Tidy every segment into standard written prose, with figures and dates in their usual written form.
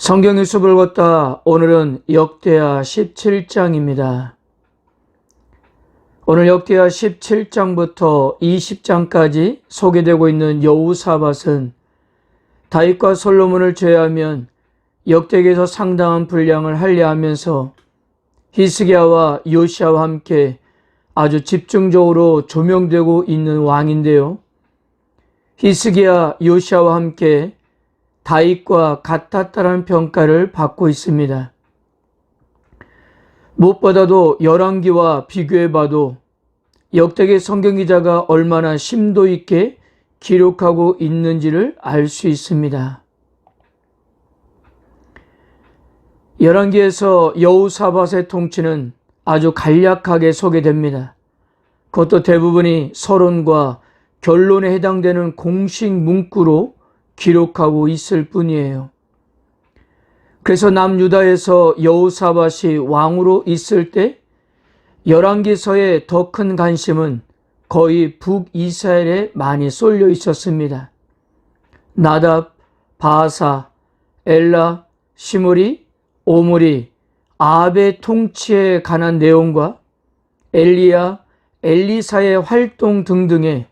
성경의 숲을 걷다. 오늘은 역대하 17장입니다. 오늘 역대하 17장부터 20장까지 소개되고 있는 여호사밧은 다윗과 솔로몬을 제외하면 역대기에서 상당한 분량을 할애하면서 히스기야와 요시야와 함께 아주 집중적으로 조명되고 있는 왕인데요. 히스기야, 요시야와 함께 다윗과 같았다라는 평가를 받고 있습니다. 무엇보다도 열왕기와 비교해봐도 역대기 성경기자가 얼마나 심도 있게 기록하고 있는지를 알 수 있습니다. 열왕기에서 여호사밧의 통치는 아주 간략하게 소개됩니다. 그것도 대부분이 서론과 결론에 해당되는 공식 문구로 기록하고 있을 뿐이에요. 그래서 남유다에서 여호사밧이 왕으로 있을 때 열왕기서의 더 큰 관심은 거의 북이스라엘에 많이 쏠려 있었습니다. 나답, 바아사, 엘라, 시므리, 오므리, 아합의 통치에 관한 내용과 엘리야, 엘리사의 활동 등등의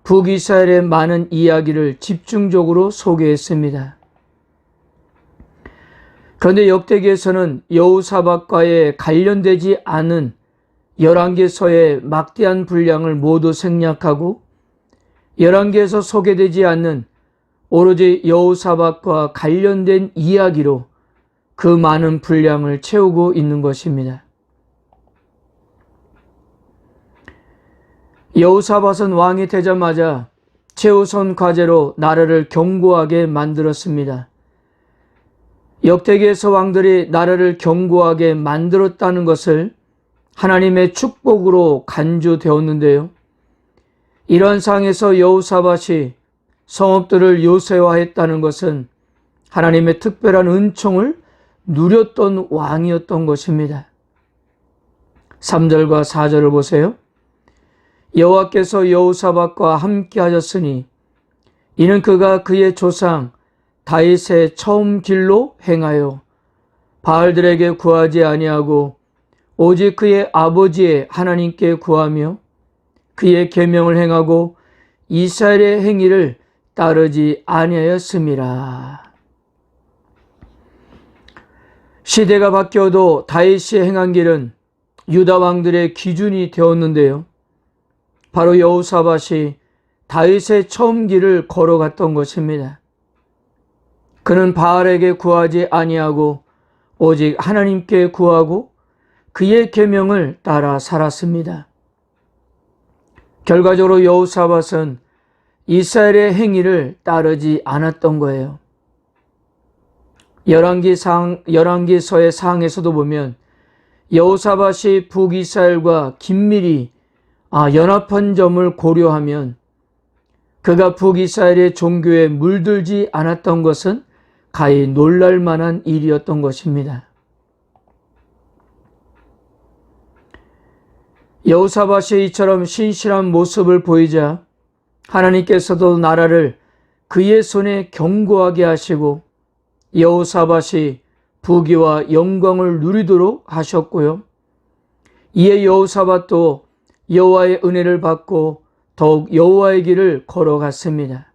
북이스라엘의 많은 이야기를 집중적으로 소개했습니다. 그런데 역대기에서는 여호사밧과의 관련되지 않은 열왕기서의 막대한 분량을 모두 생략하고 열왕기에서 소개되지 않는 오로지 여호사밧과 관련된 이야기로 그 많은 분량을 채우고 있는 것입니다. 여호사밧은 왕이 되자마자 최우선 과제로 나라를 견고하게 만들었습니다. 역대기에서 왕들이 나라를 견고하게 만들었다는 것을 하나님의 축복으로 간주되었는데요. 이러한 상황에서 여호사밧이 성읍들을 요새화했다는 것은 하나님의 특별한 은총을 누렸던 왕이었던 것입니다. 3절과 4절을 보세요. 여호와께서 여호사밧과 함께 하셨으니 이는 그가 그의 조상 다윗의 처음 길로 행하여 바알들에게 구하지 아니하고 오직 그의 아버지의 하나님께 구하며 그의 계명을 행하고 이스라엘의 행위를 따르지 아니하였음이라. 시대가 바뀌어도 다윗이 행한 길은 유다 왕들의 기준이 되었는데요. 바로 여호사밧이 다윗의 처음 길을 걸어갔던 것입니다. 그는 바알에게 구하지 아니하고 오직 하나님께 구하고 그의 계명을 따라 살았습니다. 결과적으로 여호사밧은 이스라엘의 행위를 따르지 않았던 거예요. 열왕기서의 사항에서도 보면 여호사밧이 북이스라엘과 긴밀히 연합한 점을 고려하면 그가 북이스라엘의 종교에 물들지 않았던 것은 가히 놀랄 만한 일이었던 것입니다. 여호사밧이 이처럼 신실한 모습을 보이자 하나님께서도 나라를 그의 손에 견고하게 하시고 여호사밧이 부귀와 영광을 누리도록 하셨고요. 이에 여호사밧도 여호와의 은혜를 받고 더욱 여호와의 길을 걸어갔습니다.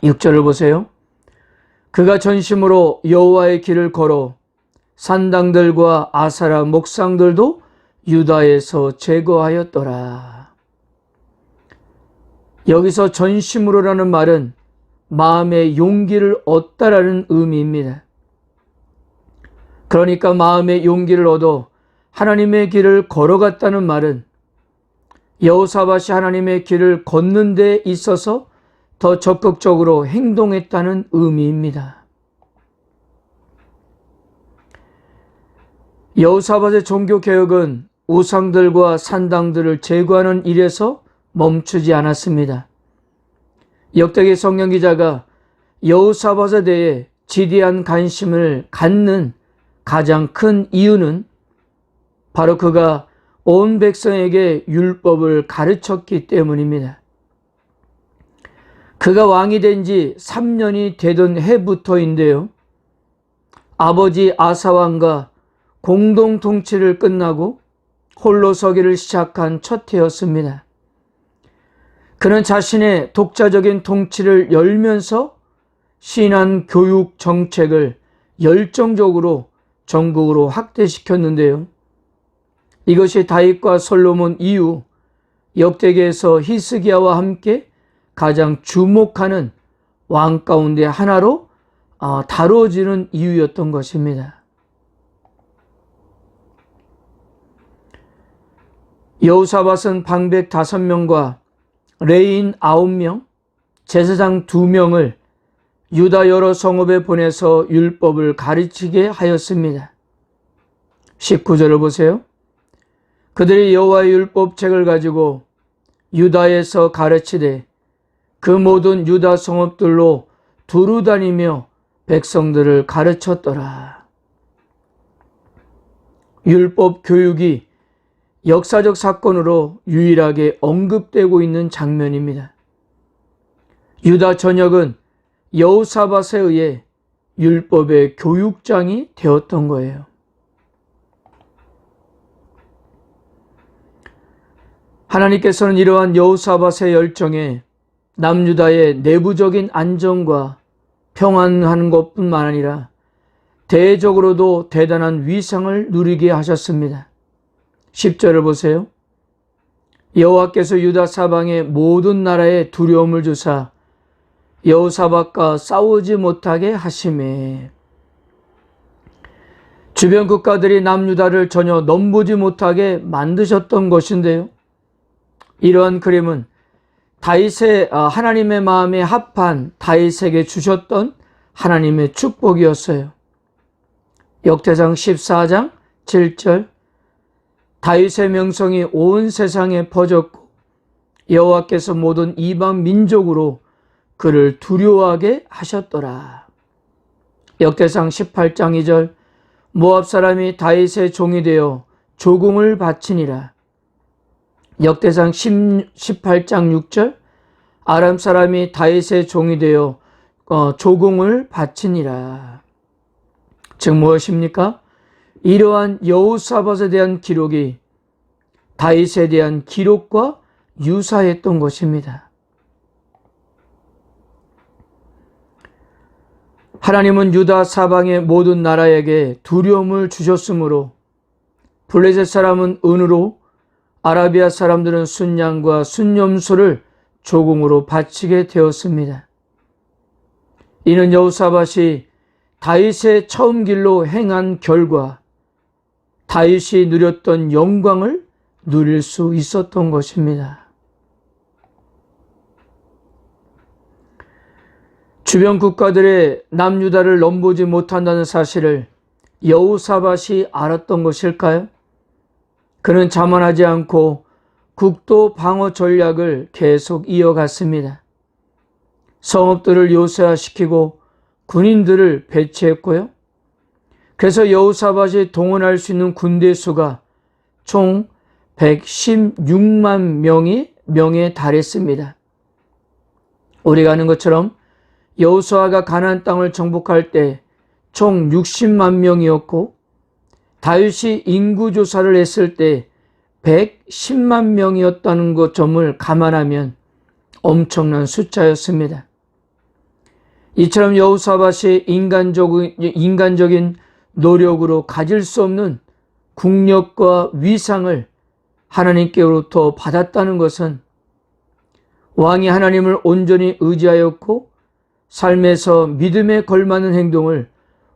6절을 보세요. 그가 전심으로 여호와의 길을 걸어 산당들과 아사라 목상들도 유다에서 제거하였더라. 여기서 전심으로라는 말은 마음의 용기를 얻다라는 의미입니다. 그러니까 마음의 용기를 얻어 하나님의 길을 걸어갔다는 말은 여호사밧이 하나님의 길을 걷는 데 있어서 더 적극적으로 행동했다는 의미입니다. 여호사밧의 종교개혁은 우상들과 산당들을 제거하는 일에서 멈추지 않았습니다. 역대기 성경기자가 여호사밧에 대해 지대한 관심을 갖는 가장 큰 이유는 바로 그가 온 백성에게 율법을 가르쳤기 때문입니다. 그가 왕이 된 지 3년이 되던 해부터인데요. 아버지 아사왕과 공동 통치를 끝나고 홀로 서기를 시작한 첫 해였습니다. 그는 자신의 독자적인 통치를 열면서 신한 교육 정책을 열정적으로 전국으로 확대시켰는데요. 이것이 다윗과 솔로몬 이후 역대기에서 히스기야와 함께 가장 주목하는 왕 가운데 하나로 다루어지는 이유였던 것입니다. 여호사밧은 방백 5명과 레인 9명, 제사장 2명을 유다 여러 성읍에 보내서 율법을 가르치게 하였습니다. 19절을 보세요. 그들이 여호와의 율법책을 가지고 유다에서 가르치되 그 모든 유다 성읍들로 두루 다니며 백성들을 가르쳤더라. 율법 교육이 역사적 사건으로 유일하게 언급되고 있는 장면입니다. 유다 전역은 여호사밧에 의해 율법의 교육장이 되었던 거예요. 하나님께서는 이러한 여호사밧의 열정에 남유다의 내부적인 안정과 평안한 것뿐만 아니라 대적으로도 대단한 위상을 누리게 하셨습니다. 10절을 보세요. 여호와께서 유다 사방의 모든 나라에 두려움을 주사 여호사밧과 싸우지 못하게 하시매. 주변 국가들이 남유다를 전혀 넘보지 못하게 만드셨던 것인데요. 이러한 그림은 다윗의 하나님의 마음에 합한 다윗에게 주셨던 하나님의 축복이었어요. 역대상 14장 7절 다윗의 명성이 온 세상에 퍼졌고 여호와께서 모든 이방 민족으로 그를 두려워하게 하셨더라. 역대상 18장 2절 모압 사람이 다윗의 종이 되어 조공을 바치니라. 역대상 18장 6절 아람 사람이 다윗의 종이 되어 조공을 바치니라. 즉 무엇입니까? 이러한 여호사밧에 대한 기록이 다윗에 대한 기록과 유사했던 것입니다. 하나님은 유다 사방의 모든 나라에게 두려움을 주셨으므로 블레셋 사람은 은으로 아라비아 사람들은 순양과 순염소를 조공으로 바치게 되었습니다. 이는 여호사밧이 다윗의 처음 길로 행한 결과 다윗이 누렸던 영광을 누릴 수 있었던 것입니다. 주변 국가들의 남유다를 넘보지 못한다는 사실을 여호사밧이 알았던 것일까요? 그는 자만하지 않고 국도 방어 전략을 계속 이어갔습니다. 성읍들을 요새화시키고 군인들을 배치했고요. 그래서 여호사밧이 동원할 수 있는 군대 수가 총 116만 명에 달했습니다. 우리가 아는 것처럼 여호수아가 가나안 땅을 정복할 때 총 60만 명이었고 다윗이 인구조사를 했을 때 110만 명이었다는 것 점을 감안하면 엄청난 숫자였습니다. 이처럼 여호사밧이 인간적인 노력으로 가질 수 없는 국력과 위상을 하나님께로부터 받았다는 것은 왕이 하나님을 온전히 의지하였고 삶에서 믿음에 걸맞는 행동을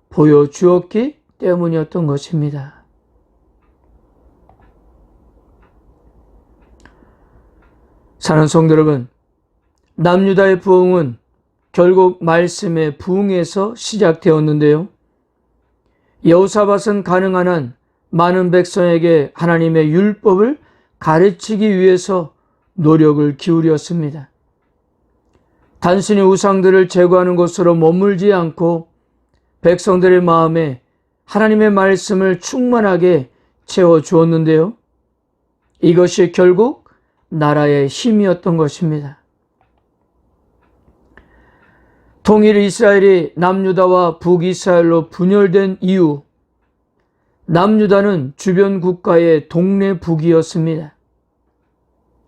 보여주었기 때문이었던 것입니다. 사랑하는 성도 여러분, 남유다의 부흥은 결국 말씀의 부흥에서 시작되었는데요. 여호사밧은 가능한 한 많은 백성에게 하나님의 율법을 가르치기 위해서 노력을 기울였습니다. 단순히 우상들을 제거하는 것으로 머물지 않고 백성들의 마음에 하나님의 말씀을 충만하게 채워주었는데요. 이것이 결국 나라의 힘이었던 것입니다. 통일 이스라엘이 남유다와 북이스라엘로 분열된 이후 남유다는 주변 국가의 동네북이었습니다.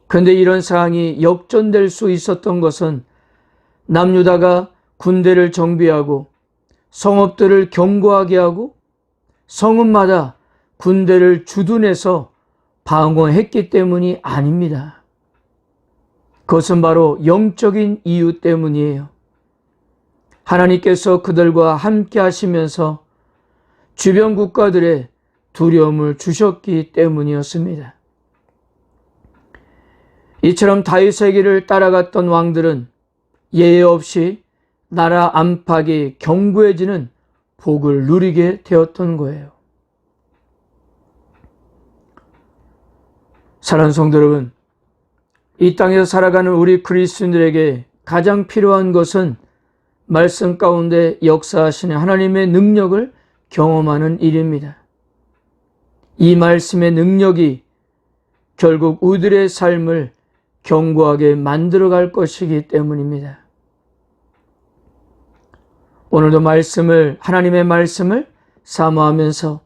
그런데 이런 상황이 역전될 수 있었던 것은 남유다가 군대를 정비하고 성읍들을 견고하게 하고 성읍마다 군대를 주둔해서 방어했기 때문이 아닙니다. 그것은 바로 영적인 이유 때문이에요. 하나님께서 그들과 함께 하시면서 주변 국가들의 두려움을 주셨기 때문이었습니다. 이처럼 다윗의 길을 따라갔던 왕들은 예외 없이 나라 안팎이 견고해지는 복을 누리게 되었던 거예요. 사랑하는 성도 여러분, 이 땅에서 살아가는 우리 그리스도인들에게 가장 필요한 것은 말씀 가운데 역사하시는 하나님의 능력을 경험하는 일입니다. 이 말씀의 능력이 결국 우리들의 삶을 견고하게 만들어갈 것이기 때문입니다. 오늘도 하나님의 말씀을 사모하면서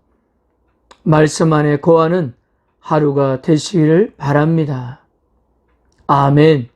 말씀 안에 거하는 하루가 되시기를 바랍니다. 아멘.